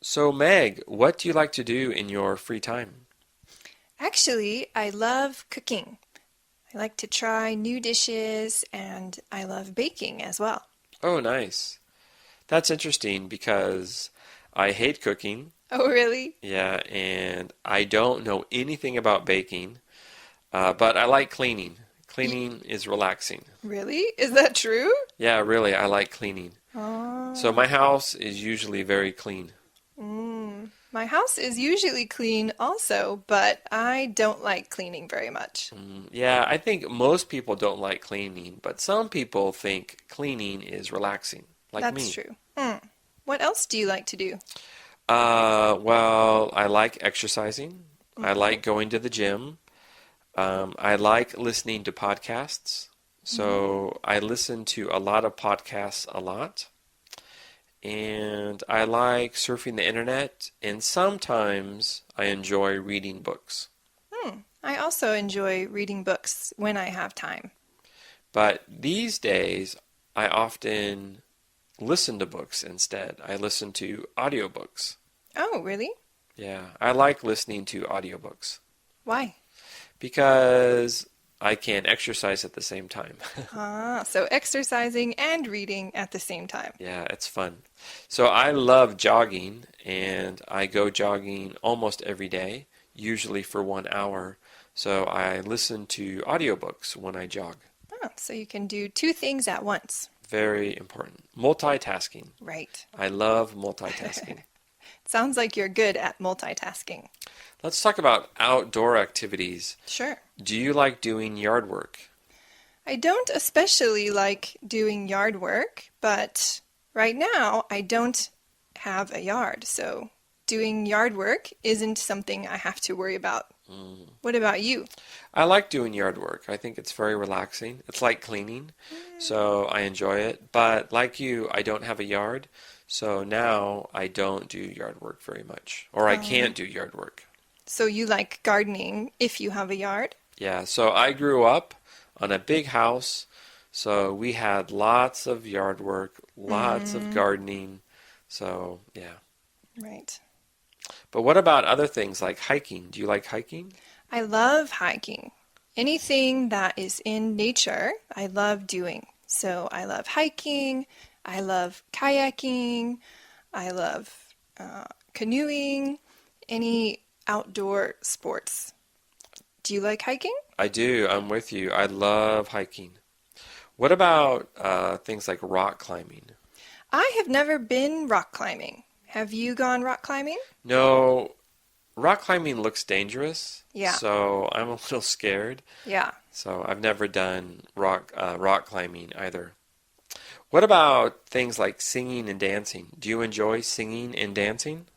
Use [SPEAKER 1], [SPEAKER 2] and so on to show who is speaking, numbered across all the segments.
[SPEAKER 1] So, Meg, what do you like to do in your free time?
[SPEAKER 2] Actually, I love cooking. I like to try new dishes and I love baking as well.
[SPEAKER 1] Oh, nice. That's interesting because I hate cooking.
[SPEAKER 2] Oh, really?
[SPEAKER 1] Yeah, and I don't know anything about baking, but I like cleaning.
[SPEAKER 2] Y
[SPEAKER 1] Cleaning is relaxing.
[SPEAKER 2] Really? Is that true?
[SPEAKER 1] Yeah, really, I like cleaning. So,
[SPEAKER 2] Oh,
[SPEAKER 1] my house is usually very clean.
[SPEAKER 2] my house is usually clean also, but I don't like cleaning very much.
[SPEAKER 1] Yeah, I think most people don't like cleaning, but some people think cleaning is relaxing, like
[SPEAKER 2] That's
[SPEAKER 1] me.
[SPEAKER 2] true. What else do you like to do?
[SPEAKER 1] Well, I like exercising. I
[SPEAKER 2] Hmm.
[SPEAKER 1] like going to the gym. I like listening to podcasts. So I listen to a lot of podcasts a lot. And I like surfing the internet. And sometimes I enjoy reading books.
[SPEAKER 2] I also enjoy reading books when I have time.
[SPEAKER 1] But these days, I often listen to books instead. I listen to audiobooks.
[SPEAKER 2] Oh, really?
[SPEAKER 1] Yeah, I like listening to audiobooks
[SPEAKER 2] Why?
[SPEAKER 1] because I can exercise at the same time.
[SPEAKER 2] Ah, so exercising and reading at the same time.
[SPEAKER 1] Yeah, it's fun. So I love jogging and I go jogging almost every day, usually for 1 hour. So I listen to audiobooks when I jog.
[SPEAKER 2] Oh, so you can do two things at once.
[SPEAKER 1] Very important. Multitasking.
[SPEAKER 2] Right.
[SPEAKER 1] I love multitasking.
[SPEAKER 2] Sounds like you're good at multitasking.
[SPEAKER 1] Let's talk about outdoor activities.
[SPEAKER 2] Sure.
[SPEAKER 1] Do you like doing yard work?
[SPEAKER 2] I don't especially like doing yard work, but right now I don't have a yard, so doing yard work isn't something I have to worry about.
[SPEAKER 1] Mm.
[SPEAKER 2] What about you?
[SPEAKER 1] I like doing yard work. I think it's very relaxing. It's like cleaning, so I enjoy it. But like you, I don't have a yard, so now I don't do yard work very much, or I
[SPEAKER 2] Um,
[SPEAKER 1] can't do yard work.
[SPEAKER 2] so you like gardening if you have a yard?
[SPEAKER 1] Yeah, so I grew up on a big house, so we had lots of yard work, lots of
[SPEAKER 2] Mm,
[SPEAKER 1] gardening. So, yeah.
[SPEAKER 2] right.
[SPEAKER 1] But what about other things like hiking? Do you like hiking?
[SPEAKER 2] I love hiking. Anything that is in nature, I love doing. So I love hiking, I love kayaking, I love canoeing, any outdoor sports. Do you like hiking?
[SPEAKER 1] I do. I'm with you. I love hiking. What about things like rock climbing?
[SPEAKER 2] I have never been rock climbing. Have you gone rock climbing?
[SPEAKER 1] No, rock climbing looks dangerous,
[SPEAKER 2] Yeah,
[SPEAKER 1] so I'm a little scared.
[SPEAKER 2] yeah.
[SPEAKER 1] So I've never done rock climbing either. What about things like singing and dancing? Do you enjoy singing and dancing?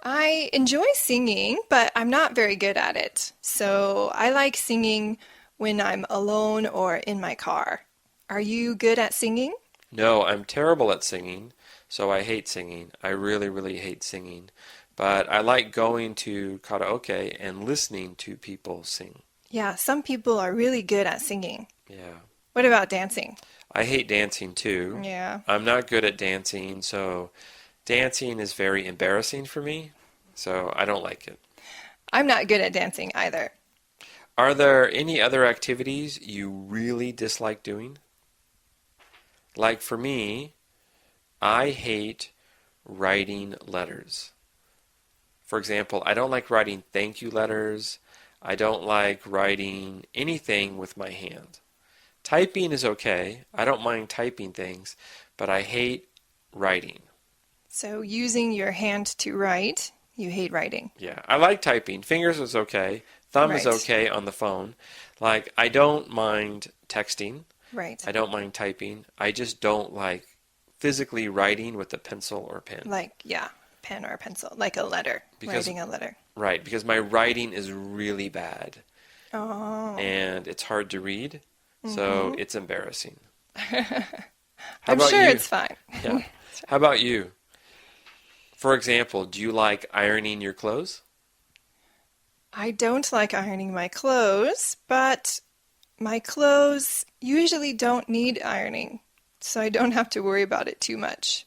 [SPEAKER 2] I enjoy singing, but I'm not very good at it. So I like singing when I'm alone or in my car. Are you good at singing?
[SPEAKER 1] No, I'm terrible at singing, so I hate singing. I really, really hate singing. But I like going to karaoke and listening to people sing.
[SPEAKER 2] Yeah, some people are really good at singing.
[SPEAKER 1] Yeah.
[SPEAKER 2] What about dancing?
[SPEAKER 1] I hate dancing too.
[SPEAKER 2] Yeah,
[SPEAKER 1] I'm not good at dancing, so dancing is very embarrassing for me, so I don't like it.
[SPEAKER 2] I'm not good at dancing either.
[SPEAKER 1] Are there any other activities you really dislike doing? Like for me, I hate writing letters. For example, I don't like writing thank you letters. I don't like writing anything with my hand. Typing is okay. I don't mind typing things, but I hate writing.
[SPEAKER 2] So using your hand to write, you hate writing.
[SPEAKER 1] Yeah, I like typing. Fingers is okay. Thumb is
[SPEAKER 2] Right,
[SPEAKER 1] okay on the phone. Like, I don't mind texting.
[SPEAKER 2] right.
[SPEAKER 1] I don't mind typing. I just don't like physically writing with a pencil or pen.
[SPEAKER 2] Like, yeah, pen or pencil, like a letter,
[SPEAKER 1] Because,
[SPEAKER 2] writing a letter.
[SPEAKER 1] right, because my writing is really bad
[SPEAKER 2] Oh,
[SPEAKER 1] and it's hard to read, so
[SPEAKER 2] mm-hmm.
[SPEAKER 1] it's embarrassing. How
[SPEAKER 2] I'm
[SPEAKER 1] about
[SPEAKER 2] sure
[SPEAKER 1] you?
[SPEAKER 2] it's fine.
[SPEAKER 1] Yeah. How about you? For example, do you like ironing your clothes?
[SPEAKER 2] I don't like ironing my clothes, but my clothes usually don't need ironing, so I don't have to worry about it too much.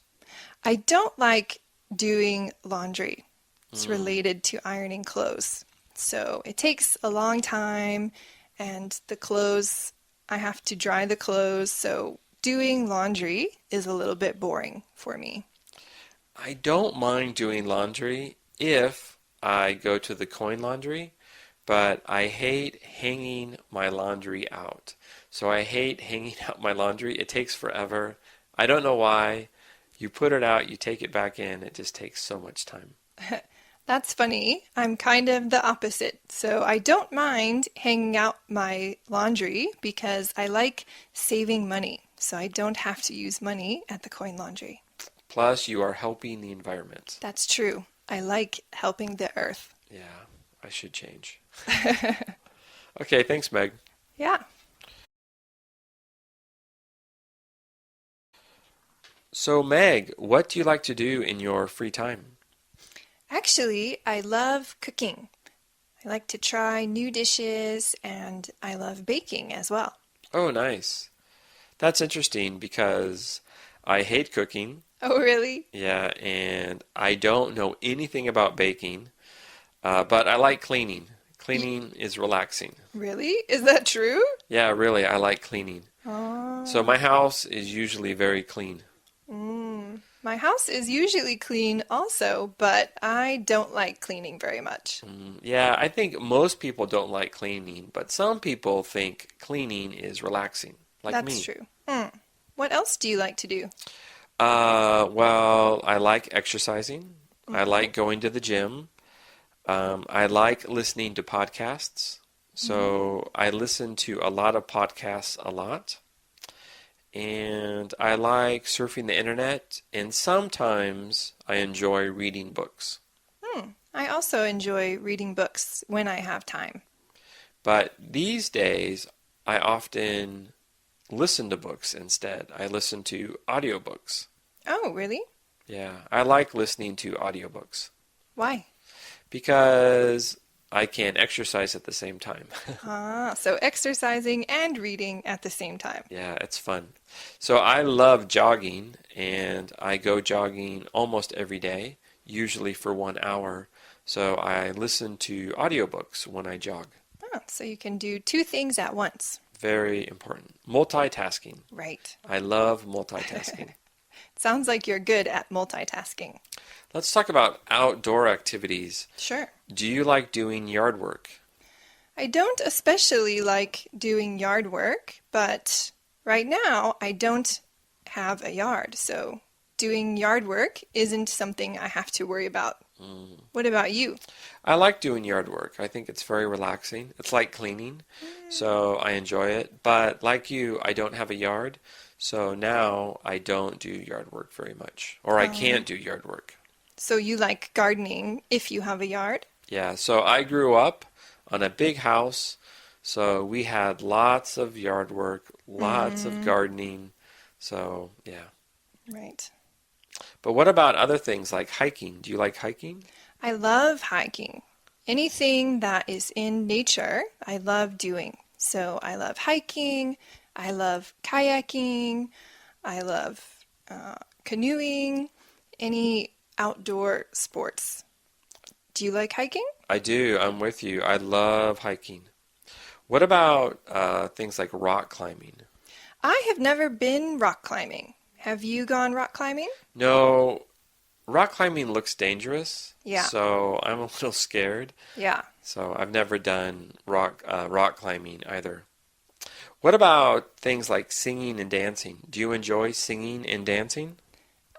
[SPEAKER 2] I don't like doing laundry. It's
[SPEAKER 1] Mm.
[SPEAKER 2] related to ironing clothes. So it takes a long time, and the clothes, I have to dry the clothes. So doing laundry is a little bit boring for me.
[SPEAKER 1] I don't mind doing laundry if I go to the coin laundry, but I hate hanging my laundry out. So I hate hanging out my laundry. It takes forever. I don't know why. You put it out, you take it back in, it just takes so much time.
[SPEAKER 2] That's funny. I'm kind of the opposite. So I don't mind hanging out my laundry because I like saving money. So I don't have to use money at the coin laundry.
[SPEAKER 1] Plus, you are helping the environment.
[SPEAKER 2] That's true. I like helping the earth.
[SPEAKER 1] Yeah, I should change. Okay, thanks, Meg.
[SPEAKER 2] Yeah.
[SPEAKER 1] So, Meg, what do you like to do in your free time?
[SPEAKER 2] Actually, I love cooking. I like to try new dishes and I love baking as well.
[SPEAKER 1] Oh, nice. That's interesting because I hate cooking.
[SPEAKER 2] Oh, really?
[SPEAKER 1] Yeah, and I don't know anything about baking, but I like cleaning.
[SPEAKER 2] Y-
[SPEAKER 1] Cleaning is relaxing.
[SPEAKER 2] Really? Is that true?
[SPEAKER 1] Yeah, really, I like cleaning. So
[SPEAKER 2] Oh.
[SPEAKER 1] my house is usually very clean.
[SPEAKER 2] My house is usually clean also, but I don't like cleaning very much.
[SPEAKER 1] Yeah, I think most people don't like cleaning, but some people think cleaning is relaxing, like
[SPEAKER 2] That's
[SPEAKER 1] me.
[SPEAKER 2] true. What else do you like to do?
[SPEAKER 1] Well, I like exercising. I
[SPEAKER 2] Hmm.
[SPEAKER 1] like going to the gym. I like listening to podcasts. So I listen to a lot of podcasts a lot. And I like surfing the internet. And sometimes I enjoy reading books.
[SPEAKER 2] I also enjoy reading books when I have time.
[SPEAKER 1] But these days, I often listen to books instead. I listen to audiobooks.
[SPEAKER 2] Oh, really?
[SPEAKER 1] Yeah, I like listening to audiobooks
[SPEAKER 2] Why?
[SPEAKER 1] because I can exercise at the same time.
[SPEAKER 2] Ah, so exercising and reading at the same time.
[SPEAKER 1] Yeah, it's fun. So I love jogging and I go jogging almost every day, usually for 1 hour. So I listen to audiobooks when I jog.
[SPEAKER 2] Oh, so you can do two things at once.
[SPEAKER 1] Very important. Multitasking.
[SPEAKER 2] Right.
[SPEAKER 1] I love multitasking.
[SPEAKER 2] Sounds like you're good at multitasking.
[SPEAKER 1] Let's talk about outdoor activities.
[SPEAKER 2] Sure.
[SPEAKER 1] Do you like doing yard work?
[SPEAKER 2] I don't especially like doing yard work, but right now I don't have a yard, so doing yard work isn't something I have to worry about.
[SPEAKER 1] Mm.
[SPEAKER 2] What about you?
[SPEAKER 1] I like doing yard work. I think it's very relaxing. It's like cleaning, so I enjoy it. But like you, I don't have a yard, so now I don't do yard work very much, or I
[SPEAKER 2] Um,
[SPEAKER 1] can't do yard work.
[SPEAKER 2] so you like gardening if you have a yard?
[SPEAKER 1] Yeah, so I grew up on a big house, so we had lots of yard work, lots of
[SPEAKER 2] Mm-hmm.
[SPEAKER 1] gardening. So, yeah.
[SPEAKER 2] Right.
[SPEAKER 1] But what about other things like hiking? Do you like hiking?
[SPEAKER 2] I love hiking. Anything that is in nature, I love doing. So I love hiking, I love kayaking, I love canoeing, any outdoor sports. Do you like hiking?
[SPEAKER 1] I do. I'm with you. I love hiking. What about things like rock climbing?
[SPEAKER 2] I have never been rock climbing. Have you gone rock climbing?
[SPEAKER 1] No, rock climbing looks dangerous,
[SPEAKER 2] Yeah,
[SPEAKER 1] so I'm a little scared.
[SPEAKER 2] yeah.
[SPEAKER 1] So I've never done rock climbing either. What about things like singing and dancing? Do you enjoy singing and dancing?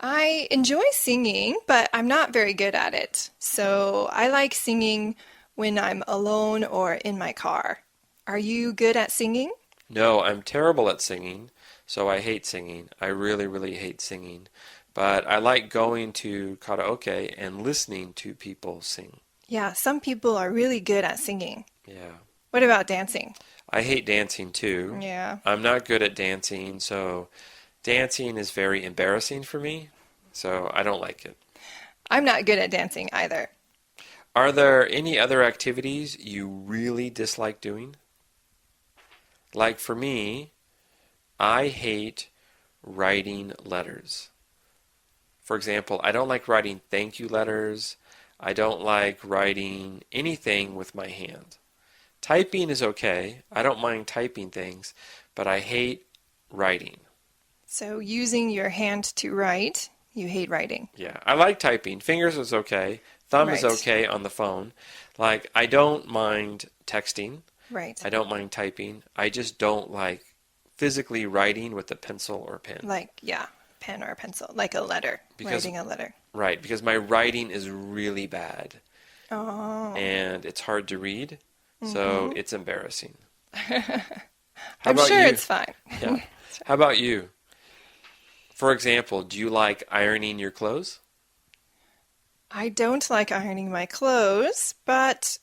[SPEAKER 2] I enjoy singing, but I'm not very good at it. So I like singing when I'm alone or in my car. Are you good at singing?
[SPEAKER 1] No, I'm terrible at singing, so I hate singing. I really, really hate singing. But I like going to karaoke and listening to people sing.
[SPEAKER 2] Yeah, some people are really good at singing.
[SPEAKER 1] Yeah.
[SPEAKER 2] What about dancing?
[SPEAKER 1] I hate dancing too.
[SPEAKER 2] Yeah,
[SPEAKER 1] I'm not good at dancing, so dancing is very embarrassing for me, so I don't like it.
[SPEAKER 2] I'm not good at dancing either.
[SPEAKER 1] Are there any other activities you really dislike doing? Like for me, I hate writing letters. For example, I don't like writing thank you letters. I don't like writing anything with my hand. Typing is okay. I don't mind typing things, but I hate writing.
[SPEAKER 2] So using your hand to write, you hate writing.
[SPEAKER 1] Yeah, I like typing. Fingers is okay. Thumb is
[SPEAKER 2] Right.
[SPEAKER 1] okay on the phone. Like, I don't mind texting.
[SPEAKER 2] Right.
[SPEAKER 1] I don't mind typing. I just don't like physically writing with a pencil or pen.
[SPEAKER 2] Like, yeah, pen or a pencil, like a letter,
[SPEAKER 1] Because,
[SPEAKER 2] writing a letter.
[SPEAKER 1] right, because my writing is really bad
[SPEAKER 2] Oh.
[SPEAKER 1] and it's hard to read, so
[SPEAKER 2] Mm-hmm.
[SPEAKER 1] it's embarrassing. How
[SPEAKER 2] I'm
[SPEAKER 1] about
[SPEAKER 2] sure
[SPEAKER 1] you?
[SPEAKER 2] it's fine.
[SPEAKER 1] Yeah. How about you? For example, do you like ironing your clothes?
[SPEAKER 2] I don't like ironing my clothes, but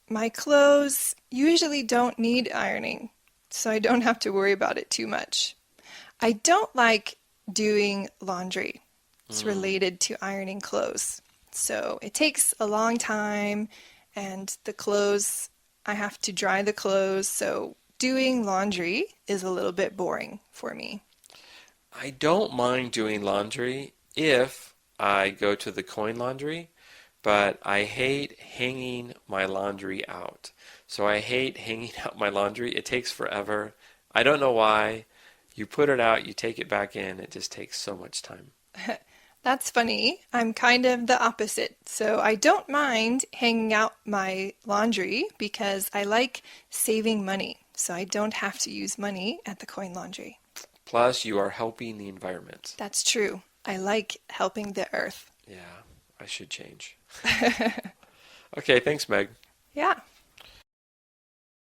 [SPEAKER 2] my clothes usually don't need ironing, so I don't have to worry about it too much. I don't like doing laundry. It's
[SPEAKER 1] Mm.
[SPEAKER 2] related to ironing clothes. So it takes a long time, and the clothes, I have to dry the clothes, so doing laundry is a little bit boring for me.
[SPEAKER 1] I don't mind doing laundry if I go to the coin laundry, but I hate hanging my laundry out. So I hate hanging out my laundry. It takes forever. I don't know why. You put it out, you take it back in, it just takes so much time.
[SPEAKER 2] That's funny. I'm kind of the opposite. So I don't mind hanging out my laundry because I like saving money. So I don't have to use money at the coin laundry.
[SPEAKER 1] Plus, you are helping the environment.
[SPEAKER 2] That's true. I like helping the earth.
[SPEAKER 1] Yeah, I should change. Okay, thanks, Meg.
[SPEAKER 2] Yeah.